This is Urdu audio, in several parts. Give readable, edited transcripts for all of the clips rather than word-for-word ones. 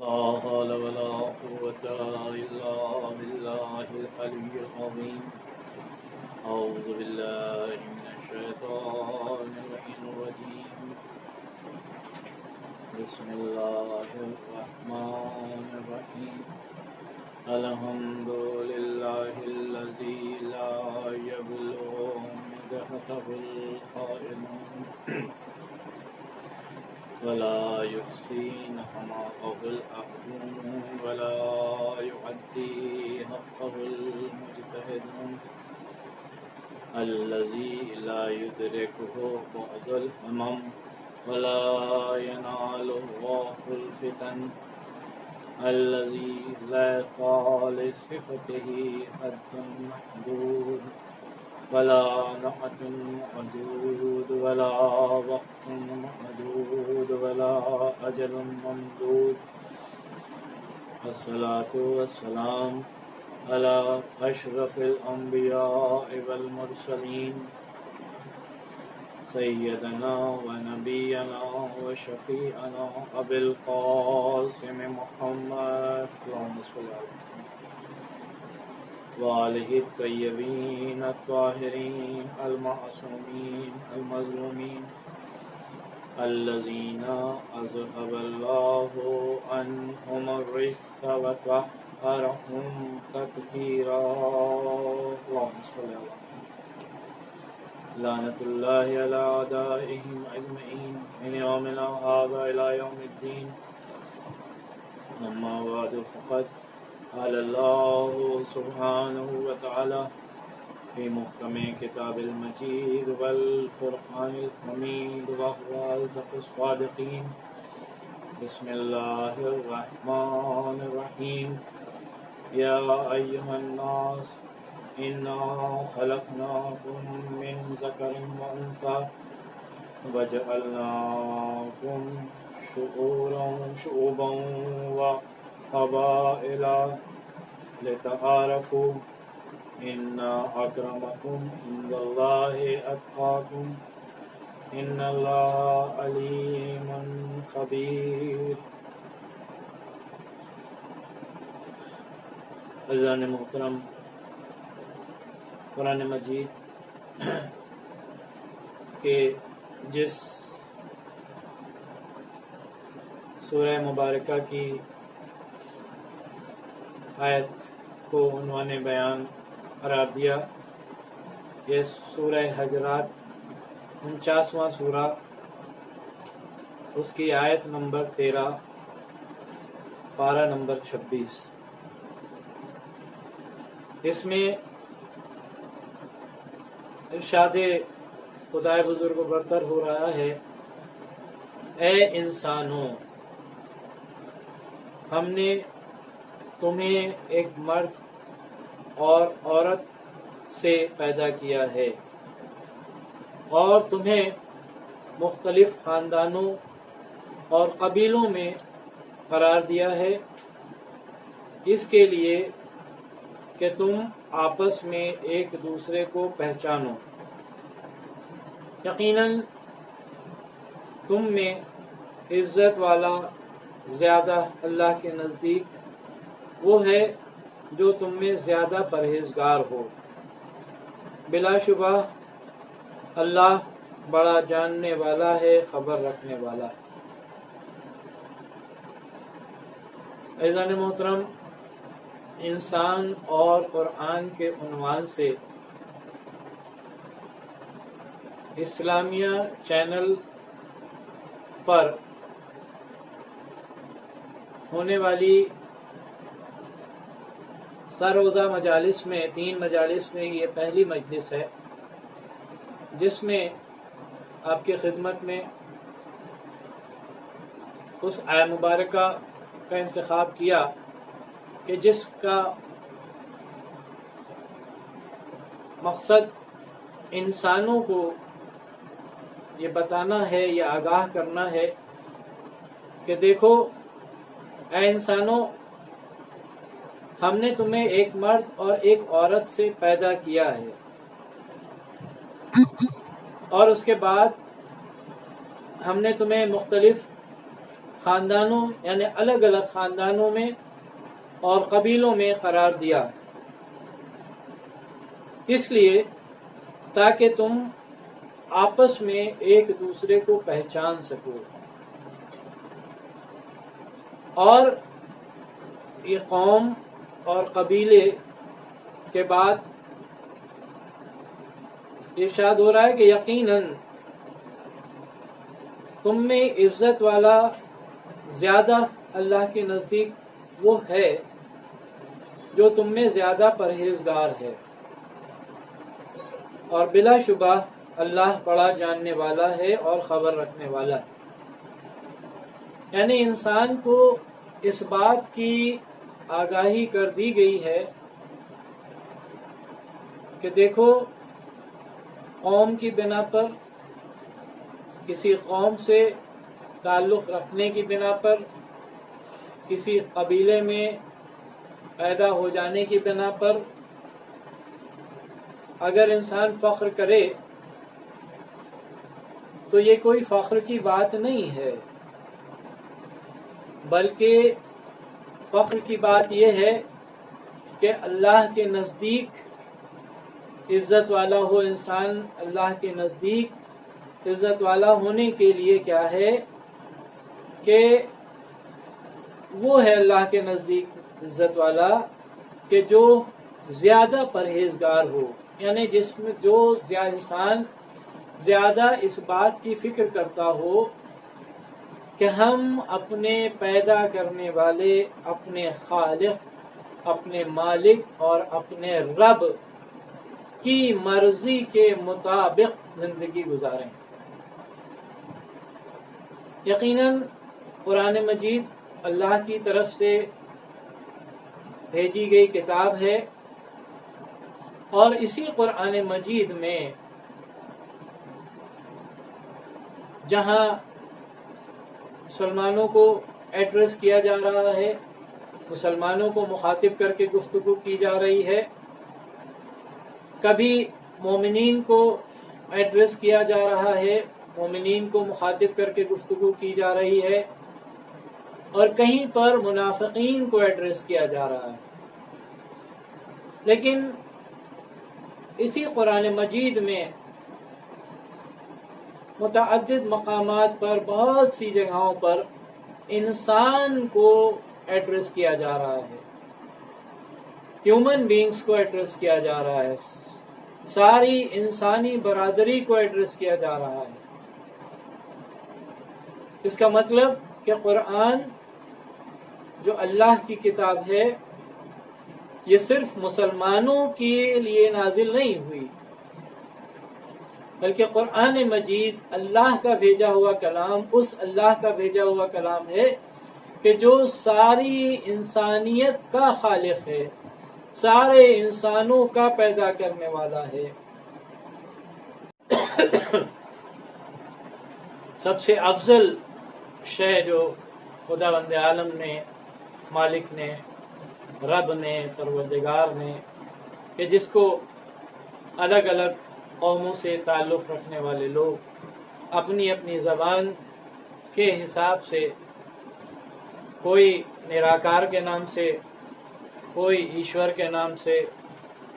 لا حول ولا قوة إلا بالله العلي العظيم. أعوذ بالله من الشيطان الرجيم. بسم الله الرحمن الرحيم. الحمد لله الذي لا يبلغ مدحته القائلون ولا يحصي نعماءه الأحدون ولا يعدي حقه المجتهدون الذي لا يدركه بعض الهمم ولا يناله الفتن الذي لا يخفى لصفته حد محدود ولا نعت معدود ولا وقت محدود ولا أجل ممدود. الصلاة والسلام على أشرف الأنبياء والمرسلين سيدنا ونبينا وشفيعنا أبي القاسم محمد اللهم صل على وآله الطيبين الطاهرين المعصومين المظلومين الذين أذهب الله عنهم الرجس وطهرهم تطهيرا اللهم صل على لعنة الله على أعدائهم أجمعين من يومنا هذا إلى يوم الدين. أما بعد فقد قال الله سبحانه وتعالى في محكم كتاب المجيد والفرقان الحميد وهو أصدق الصادقين. بسم الله الرحمن الرحيم. يا أيها الناس إنا خلقناكم من ذكر وأنثى وجعلناكم شعوبا وقبائل لتعارفوا إن أكرمكم عند الله أتقاكم إن الله عليم خبير. عزیزان محترم، قرآن مجید کے جس سورہ مبارکہ کی آیت کو عنوان بیان قرار دیا، یہ سورہ حجرات 49واں سورہ، اس کی آیت نمبر 13، پارہ نمبر 26. اس میں ارشاد خدائے بزرگ و برتر ہو رہا ہے، اے انسانوں، ہم نے تمہیں ایک مرد اور عورت سے پیدا کیا ہے اور تمہیں مختلف خاندانوں اور قبیلوں میں قرار دیا ہے، اس کے لیے کہ تم آپس میں ایک دوسرے کو پہچانو. یقیناً تم میں عزت والا زیادہ اللہ کے نزدیک وہ ہے جو تم میں زیادہ پرہیزگار ہو. بلا شبہ اللہ بڑا جاننے والا ہے، خبر رکھنے والا. عزیزان محترم، انسان اور قرآن کے عنوان سے اسلامیہ چینل پر ہونے والی سروزہ مجالس میں 3 مجالس میں یہ پہلی مجلس ہے جس میں آپ کی خدمت میں اس آیہ مبارکہ کا انتخاب کیا کہ جس کا مقصد انسانوں کو یہ بتانا ہے یا آگاہ کرنا ہے کہ دیکھو اے انسانوں، ہم نے تمہیں ایک مرد اور ایک عورت سے پیدا کیا ہے اور اس کے بعد ہم نے تمہیں مختلف خاندانوں یعنی الگ الگ خاندانوں میں اور قبیلوں میں قرار دیا، اس لیے تاکہ تم آپس میں ایک دوسرے کو پہچان سکو، اور یہ قوم اور قبیلے کے بعد ارشاد ہو رہا ہے کہ یقیناً تم میں عزت والا زیادہ اللہ کے نزدیک وہ ہے جو تم میں زیادہ پرہیزگار ہے، اور بلا شبہ اللہ بڑا جاننے والا ہے اور خبر رکھنے والا ہے۔ یعنی انسان کو اس بات کی آگاہی کر دی گئی ہے کہ دیکھو، قوم کی بنا پر، کسی قوم سے تعلق رکھنے کی بنا پر، کسی قبیلے میں پیدا ہو جانے کی بنا پر اگر انسان فخر کرے تو یہ کوئی فخر کی بات نہیں ہے، بلکہ فخر کی بات یہ ہے کہ اللہ کے نزدیک عزت والا ہو انسان۔ اللہ کے نزدیک عزت والا ہونے کے لیے کیا ہے کہ وہ ہے اللہ کے نزدیک عزت والا کہ جو زیادہ پرہیزگار ہو، یعنی جس میں جو انسان زیادہ اس بات کی فکر کرتا ہو کہ ہم اپنے پیدا کرنے والے، اپنے خالق، اپنے مالک اور اپنے رب کی مرضی کے مطابق زندگی گزاریں۔ یقیناً قرآن مجید اللہ کی طرف سے بھیجی گئی کتاب ہے، اور اسی قرآن مجید میں جہاں مسلمانوں کو ایڈریس کیا جا رہا ہے، مسلمانوں کو مخاطب کر کے گفتگو کی جا رہی ہے، کبھی مومنین کو ایڈریس کیا جا رہا ہے، مومنین کو مخاطب کر کے گفتگو کی جا رہی ہے، اور کہیں پر منافقین کو ایڈریس کیا جا رہا ہے۔ لیکن اسی قرآن مجید میں متعدد مقامات پر، بہت سی جگہوں پر انسان کو ایڈریس کیا جا رہا ہے، ہیومن بینگز کو ایڈریس کیا جا رہا ہے، ساری انسانی برادری کو ایڈریس کیا جا رہا ہے۔ اس کا مطلب کہ قرآن جو اللہ کی کتاب ہے یہ صرف مسلمانوں کے لیے نازل نہیں ہوئی، بلکہ قرآن مجید اللہ کا بھیجا ہوا کلام، اس اللہ کا بھیجا ہوا کلام ہے کہ جو ساری انسانیت کا خالق ہے، سارے انسانوں کا پیدا کرنے والا ہے۔ سب سے افضل شے جو خداوند عالم نے، مالک نے، رب نے، پروردگار نے، کہ جس کو الگ الگ قوموں سے تعلق رکھنے والے لوگ اپنی اپنی زبان کے حساب سے، کوئی نراکار کے نام سے، کوئی ایشور کے نام سے،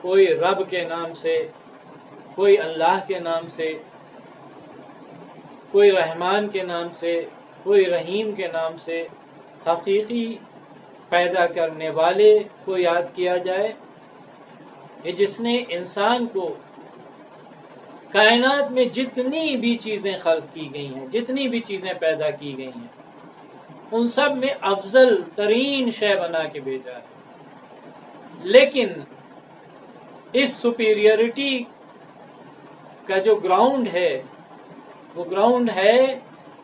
کوئی رب کے نام سے، کوئی اللہ کے نام سے، کوئی رحمان کے نام سے، کوئی رحیم کے نام سے حقیقی پیدا کرنے والے کو یاد کیا جائے کہ جس نے انسان کو کائنات میں جتنی بھی چیزیں خلق کی گئی ہیں، جتنی بھی چیزیں پیدا کی گئی ہیں، ان سب میں افضل ترین شے بنا کے بھیجا ہے۔ لیکن اس سپیریئرٹی کا جو گراؤنڈ ہے وہ گراؤنڈ ہے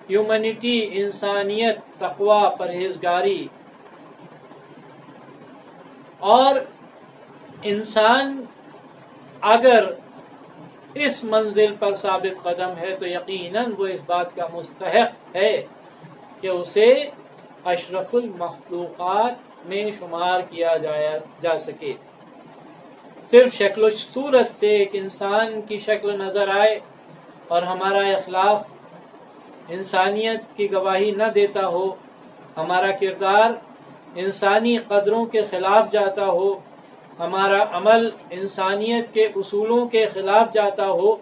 ہیومنٹی، انسانیت، تقوی، پرہیزگاری، اور انسان اگر اس منزل پر ثابت قدم ہے تو یقیناً وہ اس بات کا مستحق ہے کہ اسے اشرف المخلوقات میں شمار کیا جا سکے۔ صرف شکل و صورت سے ایک انسان کی شکل نظر آئے اور ہمارا اخلاق انسانیت کی گواہی نہ دیتا ہو، ہمارا کردار انسانی قدروں کے خلاف جاتا ہو، ہمارا عمل انسانیت کے اصولوں کے خلاف جاتا ہو،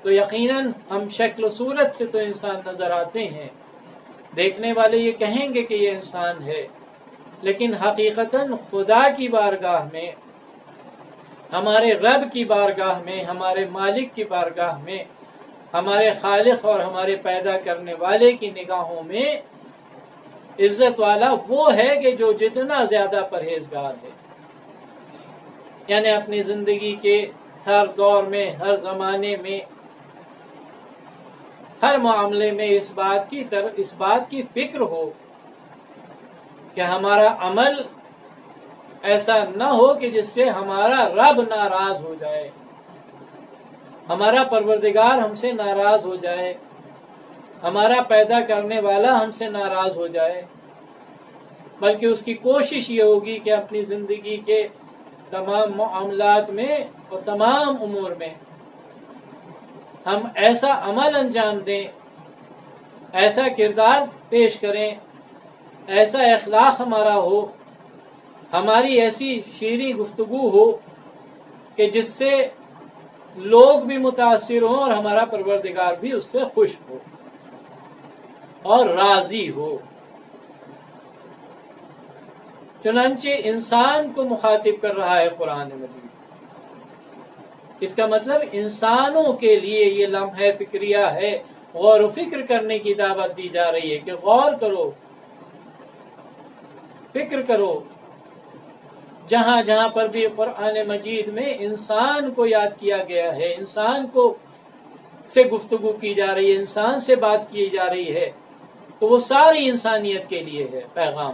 تو یقیناً ہم شکل و صورت سے تو انسان نظر آتے ہیں، دیکھنے والے یہ کہیں گے کہ یہ انسان ہے، لیکن حقیقتاً خدا کی بارگاہ میں، ہمارے رب کی بارگاہ میں، ہمارے مالک کی بارگاہ میں، ہمارے خالق اور ہمارے پیدا کرنے والے کی نگاہوں میں عزت والا وہ ہے کہ جو جتنا زیادہ پرہیزگار ہے، یعنی اپنی زندگی کے ہر دور میں، ہر زمانے میں، ہر معاملے میں اس بات کی فکر ہو کہ ہمارا عمل ایسا نہ ہو کہ جس سے ہمارا رب ناراض ہو جائے، ہمارا پروردگار ہم سے ناراض ہو جائے، ہمارا پیدا کرنے والا ہم سے ناراض ہو جائے، بلکہ اس کی کوشش یہ ہوگی کہ اپنی زندگی کے تمام معاملات میں اور تمام امور میں ہم ایسا عمل انجام دیں، ایسا کردار پیش کریں، ایسا اخلاق ہمارا ہو، ہماری ایسی شیریں گفتگو ہو کہ جس سے لوگ بھی متاثر ہوں اور ہمارا پروردگار بھی اس سے خوش ہو اور راضی ہو۔ چنانچہ انسان کو مخاطب کر رہا ہے قرآن مجید۔ اس کا مطلب انسانوں کے لیے یہ لمحہ فکریہ ہے، غور و فکر کرنے کی دعوت دی جا رہی ہے کہ غور کرو، فکر کرو۔ جہاں جہاں پر بھی قرآن مجید میں انسان کو یاد کیا گیا ہے، انسان کو سے گفتگو کی جا رہی ہے، انسان سے بات کی جا رہی ہے، تو وہ ساری انسانیت کے لیے ہے پیغام،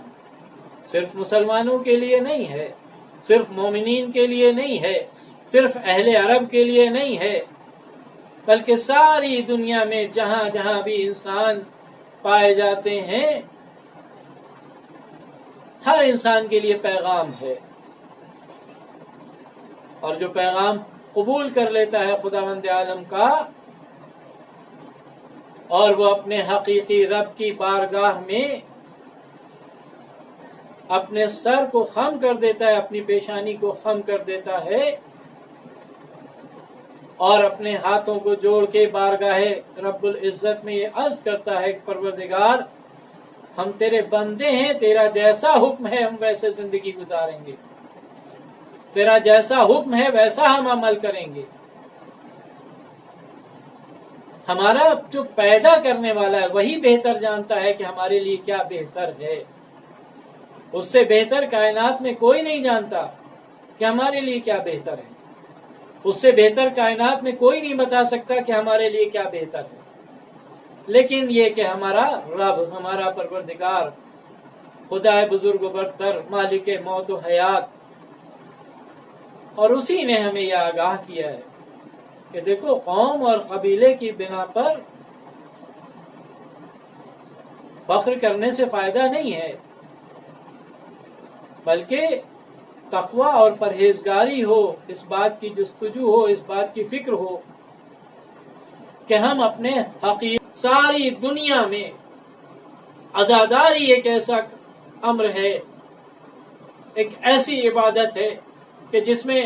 صرف مسلمانوں کے لیے نہیں ہے، صرف مومنین کے لیے نہیں ہے، صرف اہل عرب کے لیے نہیں ہے، بلکہ ساری دنیا میں جہاں جہاں بھی انسان پائے جاتے ہیں، ہر انسان کے لیے پیغام ہے۔ اور جو پیغام قبول کر لیتا ہے خداوند عالم کا اور وہ اپنے حقیقی رب کی بارگاہ میں اپنے سر کو خم کر دیتا ہے، اپنی پیشانی کو خم کر دیتا ہے اور اپنے ہاتھوں کو جوڑ کے بارگاہ رب العزت میں یہ عرض کرتا ہے کہ پروردگار، ہم تیرے بندے ہیں، تیرا جیسا حکم ہے ہم ویسے زندگی گزاریں گے، تیرا جیسا حکم ہے ویسا ہم عمل کریں گے۔ ہمارا جو پیدا کرنے والا ہے وہی بہتر جانتا ہے کہ ہمارے لیے کیا بہتر ہے، اس سے بہتر کائنات میں کوئی نہیں جانتا کہ ہمارے لیے کیا بہتر ہے، اس سے بہتر کائنات میں کوئی نہیں بتا سکتا کہ ہمارے لیے کیا بہتر ہے، لیکن یہ کہ ہمارا رب، ہمارا پروردگار، خدا بزرگ و برتر، مالک موت و حیات، اور اسی نے ہمیں یہ آگاہ کیا ہے کہ دیکھو قوم اور قبیلے کی بنا پر فخر کرنے سے فائدہ نہیں ہے، بلکہ تقوی اور پرہیزگاری ہو، اس بات کی جستجو ہو، اس بات کی فکر ہو کہ ہم اپنے ساری دنیا میں عزاداری ایک ایسا امر ہے، ایک ایسی عبادت ہے کہ جس میں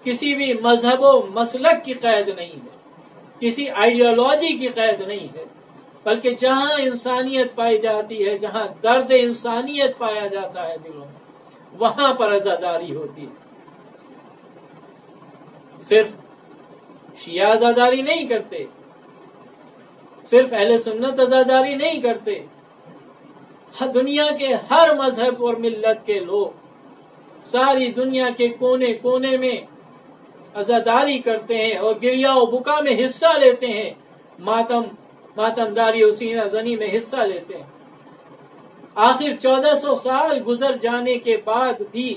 کسی بھی مذہب و مسلک کی قید نہیں ہے، کسی آئیڈیالوجی کی قید نہیں ہے، بلکہ جہاں انسانیت پائی جاتی ہے، جہاں درد انسانیت پایا جاتا ہے دلوں میں، وہاں پر عزاداری ہوتی ہے۔ صرف شیعہ عزاداری نہیں کرتے، صرف اہل سنت عزاداری نہیں کرتے، دنیا کے ہر مذہب اور ملت کے لوگ ساری دنیا کے کونے کونے میں عزاداری کرتے ہیں اور گریہ و بکا میں حصہ لیتے ہیں، ماتم داری و سینہ زنی میں حصہ لیتے ہیں۔ آخر 1400 سال گزر جانے کے بعد بھی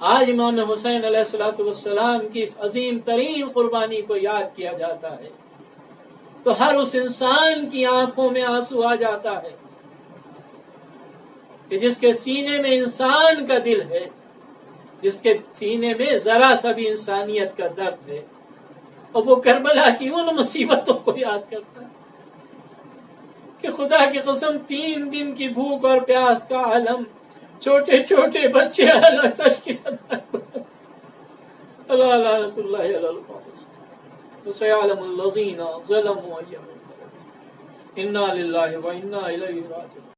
آج امام حسین علیہ السلام کی اس عظیم ترین قربانی کو یاد کیا جاتا ہے تو ہر اس انسان کی آنکھوں میں آنسو آ جاتا ہے کہ جس کے سینے میں انسان کا دل ہے، جس کے سینے میں ذرا سا بھی انسانیت کا درد ہے، اور وہ کربلا کی ان مصیبتوں کو یاد کرتا ہے۔ کہ خدا کی قسم 3 دن کی بھوک اور پیاس کا عالم، چھوٹے چھوٹے بچے اللہ لعنت اللہ علی القوم وسيعلم الذين ظلموا أي منقلب. إنا لله وإنا إليه راجعون.